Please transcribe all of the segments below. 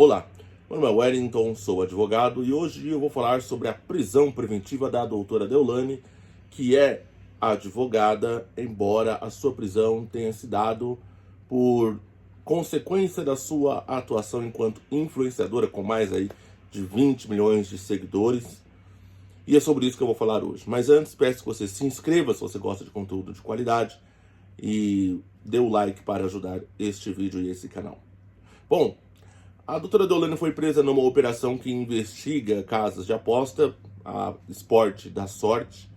Olá, meu nome é Wellington, sou advogado e hoje eu vou falar sobre a prisão preventiva da doutora Deolane, que é advogada, embora a sua prisão tenha se dado por consequência da sua atuação enquanto influenciadora com mais aí de 20 milhões de seguidores. E é sobre isso que eu vou falar hoje. Mas antes, peço que você se inscreva se você gosta de conteúdo de qualidade e dê o like para ajudar este vídeo e esse canal. Bom, a doutora Deolane foi presa numa operação que investiga casas de aposta, a Esporte da Sorte,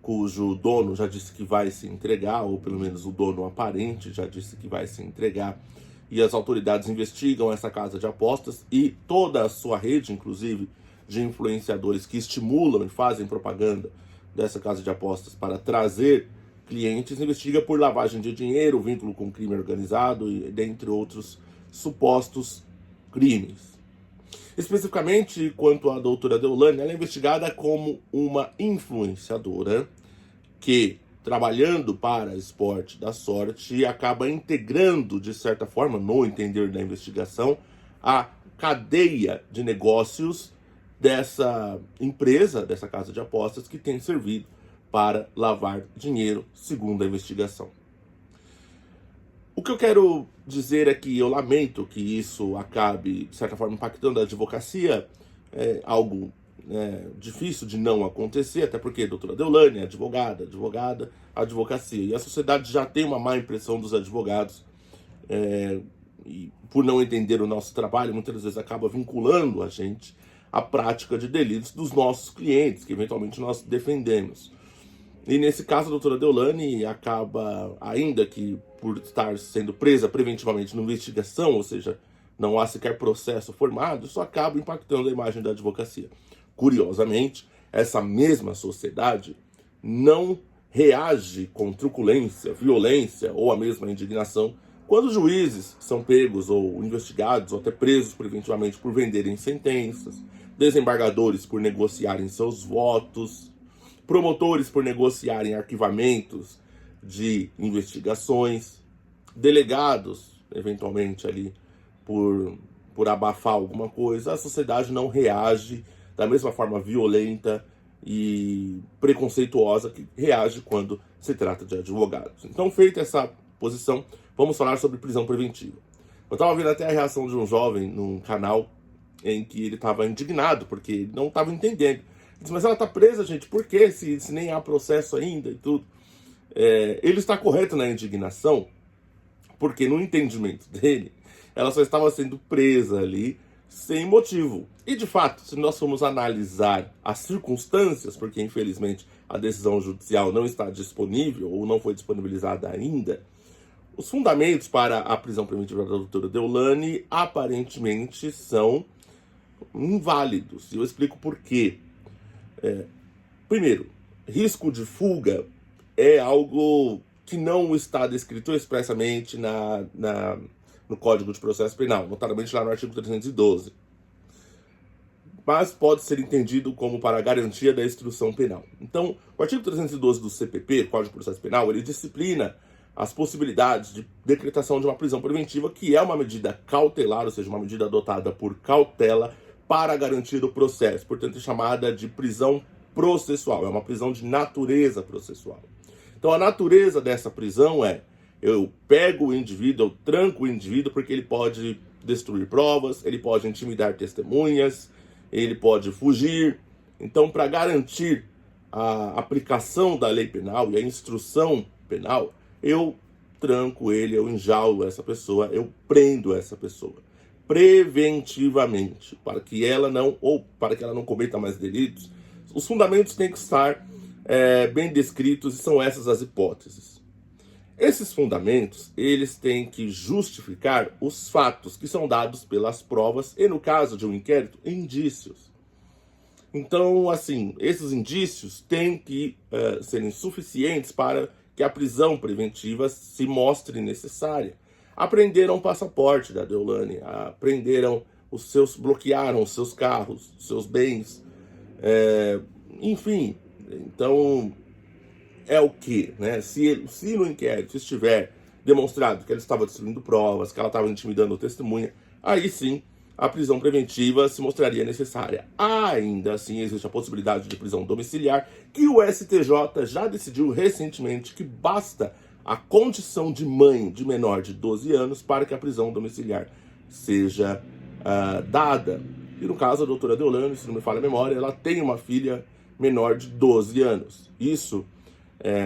cujo dono já disse que vai se entregar, ou pelo menos o dono aparente já disse que vai se entregar, e as autoridades investigam essa casa de apostas e toda a sua rede, inclusive, de influenciadores que estimulam e fazem propaganda dessa casa de apostas para trazer clientes, investiga por lavagem de dinheiro, vínculo com crime organizado e dentre outros supostos crimes. Especificamente, quanto à doutora Deolane, ela é investigada como uma influenciadora que, trabalhando para Esporte da Sorte, acaba integrando, de certa forma, no entender da investigação, a cadeia de negócios dessa empresa, dessa casa de apostas, que tem servido para lavar dinheiro, segundo a investigação. O que eu quero dizer é que eu lamento que isso acabe, de certa forma, impactando a advocacia. É algo difícil de não acontecer, até porque a doutora Deolane é advogada, advocacia. E a sociedade já tem uma má impressão dos advogados, e por não entender o nosso trabalho, muitas vezes acaba vinculando a gente à prática de delitos dos nossos clientes, que eventualmente nós defendemos. E nesse caso, a doutora Deolane acaba, ainda que por estar sendo presa preventivamente numa investigação, ou seja, não há sequer processo formado, isso acaba impactando a imagem da advocacia. Curiosamente, essa mesma sociedade não reage com truculência, violência ou a mesma indignação quando juízes são pegos ou investigados ou até presos preventivamente por venderem sentenças, desembargadores por negociarem seus votos, promotores por negociarem arquivamentos de investigações, delegados, eventualmente, ali por abafar alguma coisa. A sociedade não reage da mesma forma violenta e preconceituosa que reage quando se trata de advogados. Então, feita essa posição, vamos falar sobre prisão preventiva. Eu estava vendo até a reação de um jovem num canal em que ele estava indignado, porque ele não estava entendendo. Ele disse, mas ela está presa, gente, por quê? Se nem há processo ainda e tudo. Ele está correto na indignação, porque no entendimento dele, ela só estava sendo presa ali sem motivo. E de fato, se nós formos analisar as circunstâncias, porque infelizmente a decisão judicial não está disponível ou não foi disponibilizada ainda, os fundamentos para a prisão preventiva da doutora Deolane aparentemente são inválidos. E eu explico por quê. Primeiro, risco de fuga é algo que não está descrito expressamente no Código de Processo Penal, notadamente lá no artigo 312. Mas pode ser entendido como para a garantia da instrução penal. Então, o artigo 312 do CPP, Código de Processo Penal, ele disciplina as possibilidades de decretação de uma prisão preventiva, que é uma medida cautelar, ou seja, uma medida adotada por cautela para a garantia do processo, portanto é chamada de prisão processual, é uma prisão de natureza processual. Então a natureza dessa prisão é, eu pego o indivíduo, eu tranco o indivíduo porque ele pode destruir provas, ele pode intimidar testemunhas, ele pode fugir. Então, para garantir a aplicação da lei penal e a instrução penal, eu tranco ele, eu enjaulo essa pessoa, eu prendo essa pessoa preventivamente, para que ela não cometa mais delitos. Os fundamentos têm que estar bem descritos e são essas as hipóteses. Esses fundamentos, eles têm que justificar os fatos que são dados pelas provas e, no caso de um inquérito, indícios. Então, assim, esses indícios têm que serem suficientes para que a prisão preventiva se mostre necessária. Apreenderam o passaporte da Deolane, bloquearam os seus carros, os seus bens, enfim. Então, é o que, né? Se no inquérito estiver demonstrado que ela estava destruindo provas, que ela estava intimidando a testemunha, aí sim a prisão preventiva se mostraria necessária. Ainda assim, existe a possibilidade de prisão domiciliar, que o STJ já decidiu recentemente que basta a condição de mãe de menor de 12 anos para que a prisão domiciliar seja dada. E no caso, a doutora Deolane, se não me falha a memória, ela tem uma filha menor de 12 anos. Isso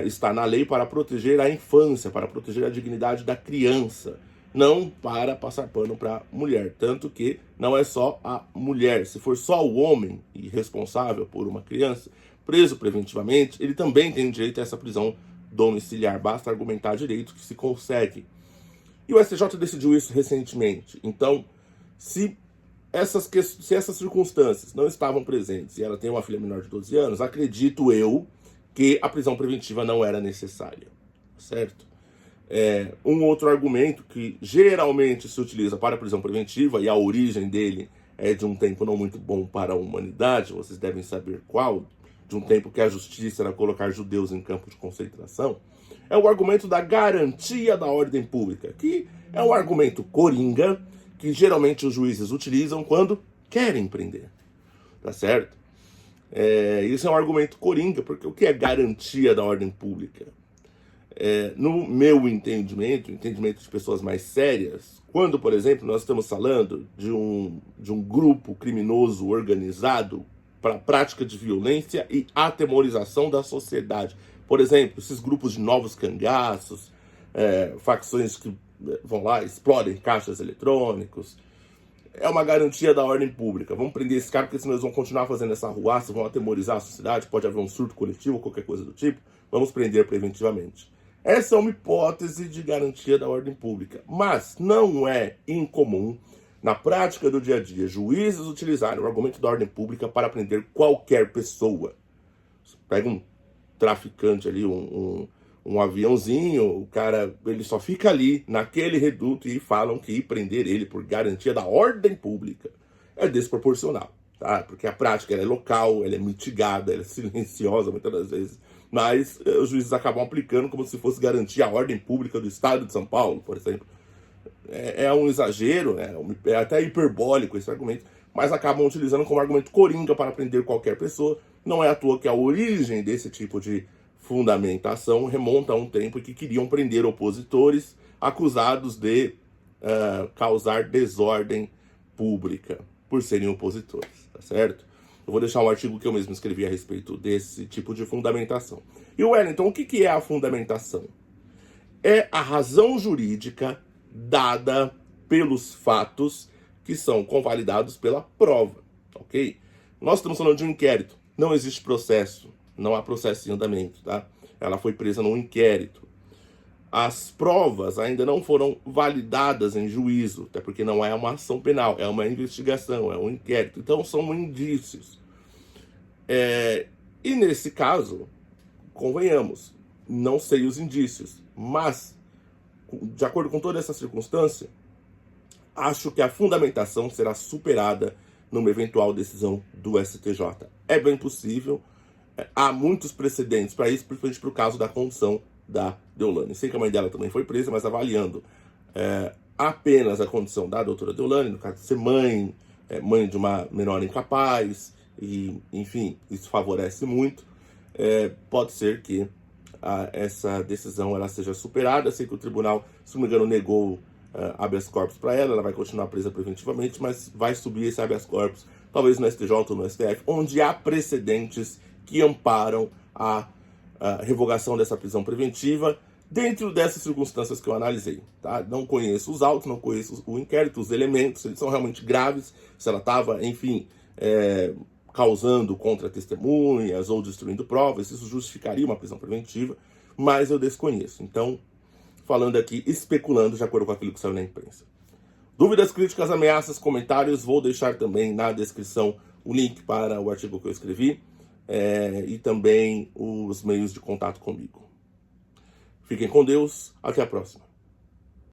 está na lei para proteger a infância, para proteger a dignidade da criança, não para passar pano para a mulher. Tanto que não é só a mulher. Se for só o homem responsável por uma criança preso preventivamente, ele também tem direito a essa prisão domiciliar. Basta argumentar direito que se consegue. E o STJ decidiu isso recentemente. Então, se essas circunstâncias não estavam presentes e ela tem uma filha menor de 12 anos, acredito eu que a prisão preventiva não era necessária, certo? Um outro argumento que geralmente se utiliza para a prisão preventiva, e a origem dele é de um tempo não muito bom para a humanidade, vocês devem saber qual, de um tempo que a justiça era colocar judeus em campos de concentração, é o argumento da garantia da ordem pública, que é um argumento coringa, que geralmente os juízes utilizam quando querem prender, tá certo? Isso é um argumento coringa, porque o que é garantia da ordem pública? No meu entendimento, entendimento de pessoas mais sérias, quando, por exemplo, nós estamos falando de um grupo criminoso organizado para a prática de violência e atemorização da sociedade. Por exemplo, esses grupos de novos cangaços, facções que vão lá, explodem caixas eletrônicos. É uma garantia da ordem pública. Vamos prender esse cara, porque senão eles vão continuar fazendo essa arruaça, vão atemorizar a sociedade, pode haver um surto coletivo ou qualquer coisa do tipo. Vamos prender preventivamente. Essa é uma hipótese de garantia da ordem pública. Mas não é incomum, na prática do dia a dia, juízes utilizarem o argumento da ordem pública para prender qualquer pessoa. Você pega um traficante ali, um aviãozinho, o cara, ele só fica ali, naquele reduto, e falam que prender ele por garantia da ordem pública é desproporcional, tá? Porque a prática ela é local, ela é mitigada, ela é silenciosa muitas das vezes, mas os juízes acabam aplicando como se fosse garantir a ordem pública do estado de São Paulo, por exemplo. É um exagero, é até hiperbólico esse argumento, mas acabam utilizando como argumento coringa para prender qualquer pessoa. Não é à toa que a origem desse tipo de fundamentação remonta a um tempo em que queriam prender opositores acusados de causar desordem pública por serem opositores, tá certo? Eu vou deixar um artigo que eu mesmo escrevi a respeito desse tipo de fundamentação. E Wellington, o que é a fundamentação? É a razão jurídica dada pelos fatos que são convalidados pela prova, ok? Nós estamos falando de um inquérito, não existe processo, não há processo em andamento, tá? Ela foi presa num inquérito. As provas ainda não foram validadas em juízo, até porque não é uma ação penal, é uma investigação, é um inquérito. Então são indícios. E nesse caso, convenhamos, não sei os indícios, mas, de acordo com toda essa circunstância, acho que a fundamentação será superada numa eventual decisão do STJ. É bem possível. Há muitos precedentes para isso, principalmente para o caso da condição da Deolane. Sei que a mãe dela também foi presa, mas avaliando apenas a condição da doutora Deolane, no caso de ser mãe, mãe de uma menor incapaz, e, enfim, isso favorece muito. Pode ser que essa decisão ela seja superada. Sei que o tribunal, se não me engano, negou habeas corpus para ela vai continuar presa preventivamente, mas vai subir esse habeas corpus, talvez no STJ ou no STF, onde há precedentes que amparam a revogação dessa prisão preventiva, dentro dessas circunstâncias que eu analisei. Tá? Não conheço os autos, não conheço o inquérito, os elementos, eles são realmente graves, se ela estava, enfim, causando contra testemunhas ou destruindo provas, isso justificaria uma prisão preventiva, mas eu desconheço. Então, falando aqui, especulando de acordo com aquilo que saiu na imprensa. Dúvidas, críticas, ameaças, comentários, vou deixar também na descrição o link para o artigo que eu escrevi e também os meios de contato comigo. Fiquem com Deus, até a próxima.